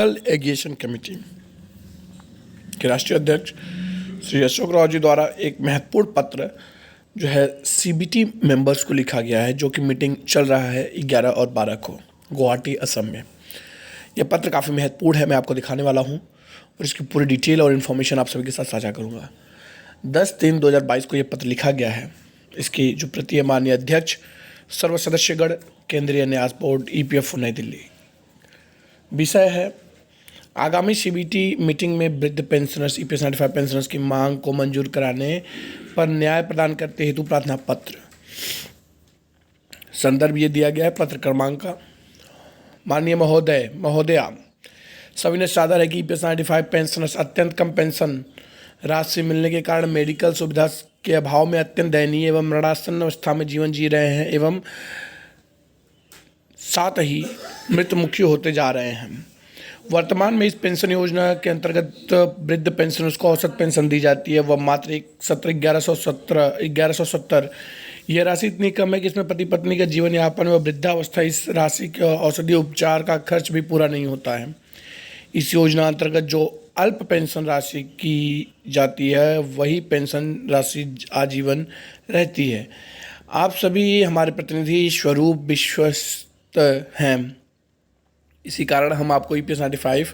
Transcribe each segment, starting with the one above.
National aviation committee के राष्ट्रीय अध्यक्ष श्री अशोक राव जी द्वारा एक महत्वपूर्ण पत्र जो है सीबीटी मेंबर्स को लिखा गया है, जो कि मीटिंग चल रहा है 11 और 12 को गुवाहाटी असम में। यह पत्र काफ़ी महत्वपूर्ण है, मैं आपको दिखाने वाला हूं और इसकी पूरी डिटेल और इन्फॉर्मेशन आप सभी के साथ साझा करूंगा। 10/3/2022 को यह पत्र लिखा गया है। इसकी जो प्रति है माननीय अध्यक्ष सर्व सदस्यगण केंद्रीय न्यास बोर्ड EPF नई दिल्ली। विषय है आगामी सीबीटी मीटिंग में वृद्ध पेंशनर्स EPF 95 पेंशनर्स की मांग को मंजूर कराने पर न्याय प्रदान करते हेतु प्रार्थना पत्र। संदर्भ ये दिया गया है पत्र क्रमांक का। माननीय महोदया, सविनय सादर है कि EPF 95 पेंशनर्स अत्यंत कम पेंशन राशि मिलने के कारण मेडिकल सुविधा के अभाव में अत्यंत दयनीय एवं मरणासन्न अवस्था में जीवन जी रहे हैं एवं साथ ही मृत्युमुखी होते जा रहे हैं। वर्तमान में इस पेंशन योजना के अंतर्गत वृद्ध पेंशनर्स को औसत पेंशन दी जाती है वह मात्र 1170। यह राशि इतनी कम है कि इसमें पति पत्नी का जीवन यापन व वृद्धावस्था इस राशि के औषधि उपचार का खर्च भी पूरा नहीं होता है। इस योजना अंतर्गत जो अल्प पेंशन राशि की जाती है वही पेंशन राशि आजीवन रहती है। आप सभी हमारे प्रतिनिधि स्वरूप विश्वस्त हैं, इसी कारण हम आपको EPF 95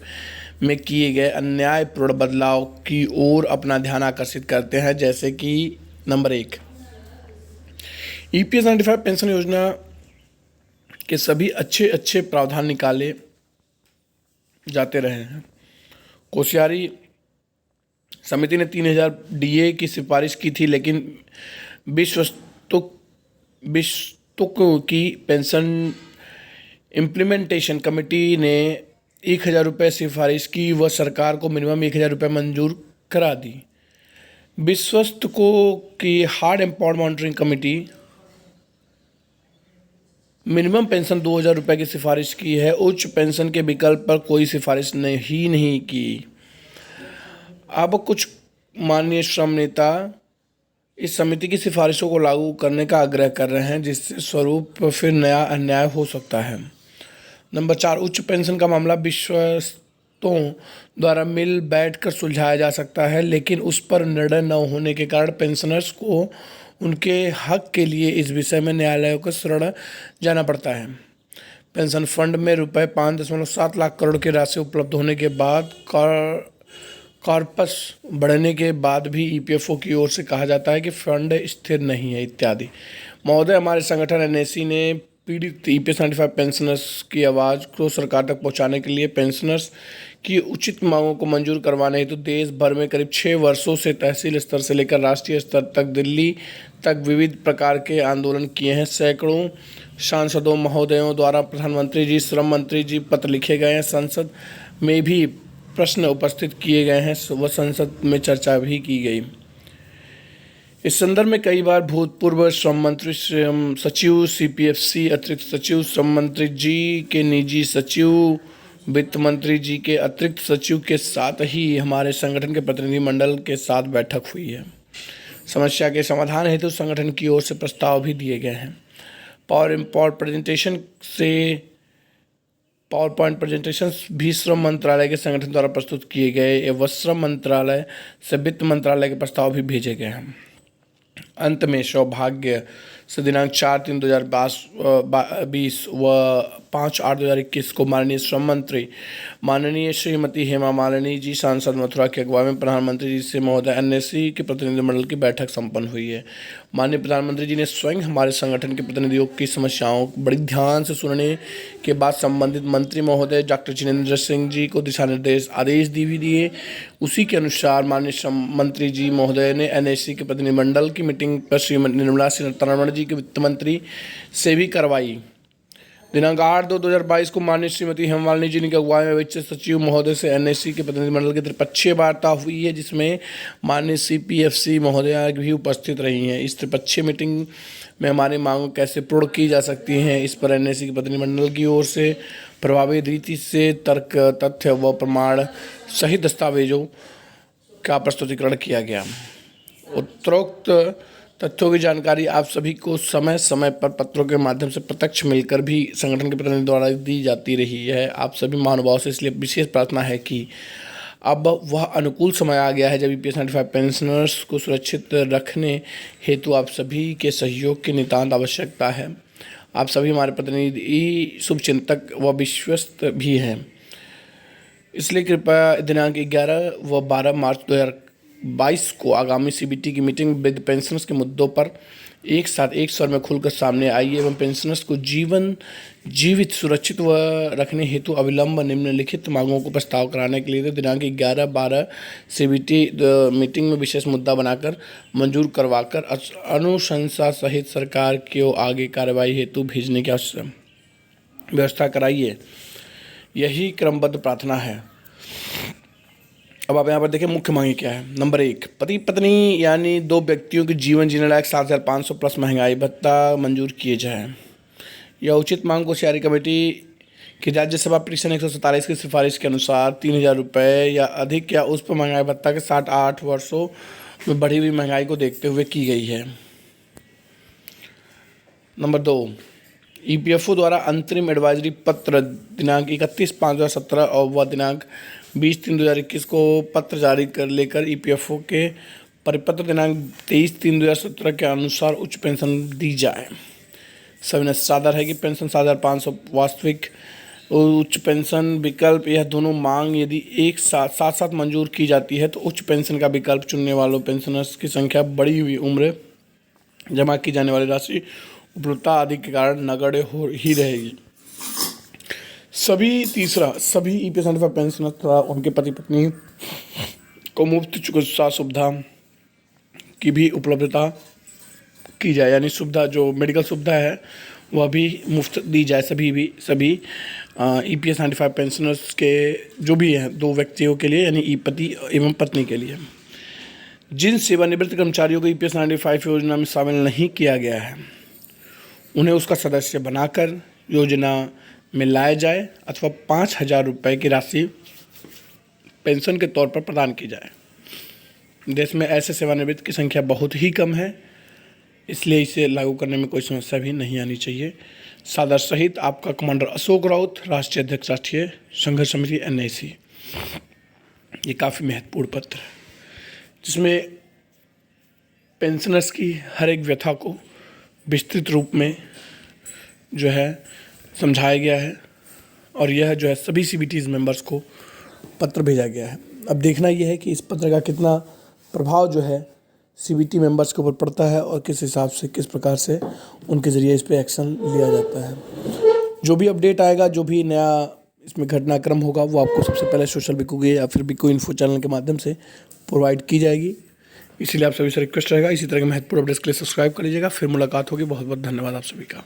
में किए गए अन्यायपूर्ण बदलाव की ओर अपना ध्यान आकर्षित करते हैं। जैसे कि नंबर 1, EPF 95 पेंशन योजना के सभी अच्छे प्रावधान निकाले जाते रहे हैं। कोश्यारी समिति ने 3000 DA की सिफारिश की थी, लेकिन विश्वस्तुक की पेंशन इम्प्लीमेंटेशन कमेटी ने 1000 रुपये सिफारिश की व सरकार को मिनिमम 1000 रुपये मंजूर करा दी। विश्वस्तुकों की hard empowered monitoring committee minimum pension 2000 रुपये की सिफारिश की है। उच्च पेंशन के विकल्प पर कोई सिफारिश नहीं की। अब कुछ माननीय श्रम नेता इस समिति की सिफारिशों को लागू करने का आग्रह कर रहे हैं, जिससे स्वरूप फिर नया अन्याय हो सकता है। नंबर 4, उच्च पेंशन का मामला विश्वस्तों द्वारा मिल बैठकर सुलझाया जा सकता है, लेकिन उस पर निर्णय न होने के कारण पेंशनर्स को उनके हक के लिए इस विषय में न्यायालयों को शरण जाना पड़ता है। पेंशन फंड में रुपये 5.7 लाख करोड़ की राशि उपलब्ध होने के बाद कॉर्पस बढ़ने के बाद भी EPFO की ओर से कहा जाता है कि फंड स्थिर नहीं है इत्यादि। महोदय, हमारे संगठन NSC ने पीड़ित EPF 95 पेंशनर्स की आवाज़ को सरकार तक पहुंचाने के लिए पेंशनर्स की उचित मांगों को मंजूर करवाने हेतु देश भर में करीब 6 वर्षों से तहसील स्तर से लेकर राष्ट्रीय स्तर तक दिल्ली तक विविध प्रकार के आंदोलन किए हैं। सैकड़ों सांसदों महोदयों द्वारा प्रधानमंत्री जी, श्रम मंत्री जी पत्र लिखे गए हैं। संसद में भी प्रश्न उपस्थित किए गए हैं व संसद में चर्चा भी की गई। इस संदर्भ में कई बार भूतपूर्व श्रम मंत्री, श्रम सचिव, CPFC अतिरिक्त सचिव, श्रम मंत्री जी के निजी सचिव, वित्त मंत्री जी के अतिरिक्त सचिव के साथ ही हमारे संगठन के प्रतिनिधि मंडल के साथ बैठक हुई है। समस्या के समाधान हेतु संगठन की ओर से प्रस्ताव भी दिए गए हैं। पावर पॉइंट प्रेजेंटेशन भी श्रम मंत्रालय के संगठन द्वारा प्रस्तुत किए गए एवं श्रम मंत्रालय से वित्त मंत्रालय के प्रस्ताव भी भेजे गए हैं। अंत में सौभाग्य से दिनांक 4/3/2022 व 5/8/2021 को माननीय श्रम मंत्री माननीय श्रीमती हेमा मालिनी जी, सांसद मथुरा की अगुवाई में प्रधानमंत्री जी से महोदय NSC के प्रतिनिधिमंडल की बैठक संपन्न हुई है। माननीय प्रधानमंत्री जी ने स्वयं हमारे संगठन के प्रतिनिधियों की समस्याओं को बड़ी ध्यान से सुनने के बाद संबंधित मंत्री महोदय डॉक्टर जितेंद्र सिंह जी को दिशा निर्देश आदेश भी दिए। उसी के अनुसार माननीय श्रम मंत्री जी महोदय ने NSC के प्रतिनिधिमंडल की मीटिंग पर श्रीमती निर्मला सीतारमण जी के वित्त मंत्री से भी करवाई। दिनांक 8/2/2022 को माननीय श्रीमती हेमा मालिनी जी की अगुवाई में वित्त सचिव महोदय से NSC के प्रतिनिधिमंडल की त्रिपक्षीय वार्ता हुई है, जिसमें माननीय CPFC महोदया भी उपस्थित रही हैं। इस त्रिपक्षीय मीटिंग में हमारी मांगों कैसे पूर्ण की जा सकती हैं, इस पर NSC के प्रतिनिधिमंडल की ओर से प्रभावी रीति से तर्क, तथ्य व प्रमाण सहित दस्तावेजों का प्रस्तुतिकरण किया गया। उत्तरोक्त तथ्यों की जानकारी आप सभी को समय समय पर पत्रों के माध्यम से प्रत्यक्ष मिलकर भी संगठन के प्रतिनिधि द्वारा दी जाती रही है। आप सभी महानुभावों से इसलिए विशेष प्रार्थना है कि अब वह अनुकूल समय आ गया है जब EPS 95 पेंशनर्स को सुरक्षित रखने हेतु आप सभी के सहयोग की नितांत आवश्यकता है। आप सभी हमारे प्रतिनिधि शुभचिंतक व विश्वस्त भी हैं, इसलिए कृपया दिनांक 11 व 12 मार्च 2022 को आगामी CBT की मीटिंग विद पेंशनर्स के मुद्दों पर एक साथ एक स्वर में खुलकर सामने आइए एवं पेंशनर्स को जीवित सुरक्षित व रखने हेतु अविलंब निम्नलिखित मांगों को प्रस्ताव कराने के लिए दिनांक 11-12 CBT मीटिंग में विशेष मुद्दा बनाकर मंजूर करवाकर अनुशंसा सहित सरकार को आगे कार्रवाई हेतु भेजने की व्यवस्था कराइए। यही क्रमबद्ध प्रार्थना है। अब आप यहाँ पर देखें मुख्य मांगे क्या है। नंबर 1, पति पत्नी यानी 2 व्यक्तियों के जीवन जीने लायक 7,500 प्लस महंगाई भत्ता मंजूर किए जाए। यह उचित मांग को शहरी कमेटी की राज्यसभा पिटीशन 147 की सिफारिश के अनुसार 3,000 रुपये या अधिक या उस पर महंगाई भत्ता के 60-8 वर्षों में बढ़ी हुई महंगाई को देखते हुए की गई है। नंबर 2, EPFO द्वारा अंतरिम एडवाइजरी पत्र दिनांक 31/5/2017 और वह दिनांक 20/3/2021 को पत्र जारी कर लेकर EPFO के परिपत्र दिनांक 23/3/2017 के अनुसार उच्च पेंशन दी जाए। सविनय सादर है कि पेंशन 7,500 वास्तविक उच्च पेंशन विकल्प, यह दोनों मांग यदि एक साथ मंजूर की जाती है तो उच्च पेंशन का विकल्प चुनने वालों पेंशनर्स की संख्या, बढ़ी हुई उम्र, जमा की जाने वाली राशि, उपलब्धता आदि के कारण नगण्य हो ही रहेगी। तीसरा, सभी EPS 95 पेंशनर्स तथा उनके पति पत्नी को मुफ्त चिकित्सा सुविधा की भी उपलब्धता की जाए, यानी सुविधा जो मेडिकल सुविधा है वह भी मुफ्त दी जाए सभी EPS 95 पेंशनर्स के जो भी हैं 2 व्यक्तियों के लिए, यानी पति एवं पत्नी के लिए। जिन सेवानिवृत्त कर्मचारियों को EPS 95 योजना में शामिल नहीं किया गया है उन्हें उसका सदस्य बनाकर योजना में लाया जाए अथवा 5,000 रुपये की राशि पेंशन के तौर पर प्रदान की जाए। देश में ऐसे सेवानिवृत्त की संख्या बहुत ही कम है, इसलिए इसे लागू करने में कोई समस्या भी नहीं आनी चाहिए। सादर सहित आपका कमांडर अशोक राउत, राष्ट्रीय अध्यक्ष राष्ट्रीय संघर्ष समिति NIC। ये काफ़ी महत्वपूर्ण पत्र है जिसमें पेंशनर्स की हर एक व्यथा को विस्तृत रूप में जो है समझाया गया है और यह जो है सभी CBTs मेंबर्स को पत्र भेजा गया है। अब देखना यह है कि इस पत्र का कितना प्रभाव जो है CBT मेंबर्स के ऊपर पड़ता है और किस हिसाब से, किस प्रकार से उनके ज़रिए इस पर एक्शन लिया जाता है। जो भी अपडेट आएगा, जो भी नया इसमें घटनाक्रम होगा, वो आपको सबसे पहले सोशल बिकू के या फिर बिकू इन्फो चैनल के माध्यम से प्रोवाइड की जाएगी। इसीलिए आप सभी से रिक्वेस्ट रहेगा इसी तरह के महत्वपूर्ण अपडेट्स के लिए सब्सक्राइब कर लीजिएगा। फिर मुलाकात होगी। बहुत बहुत धन्यवाद आप सभी का।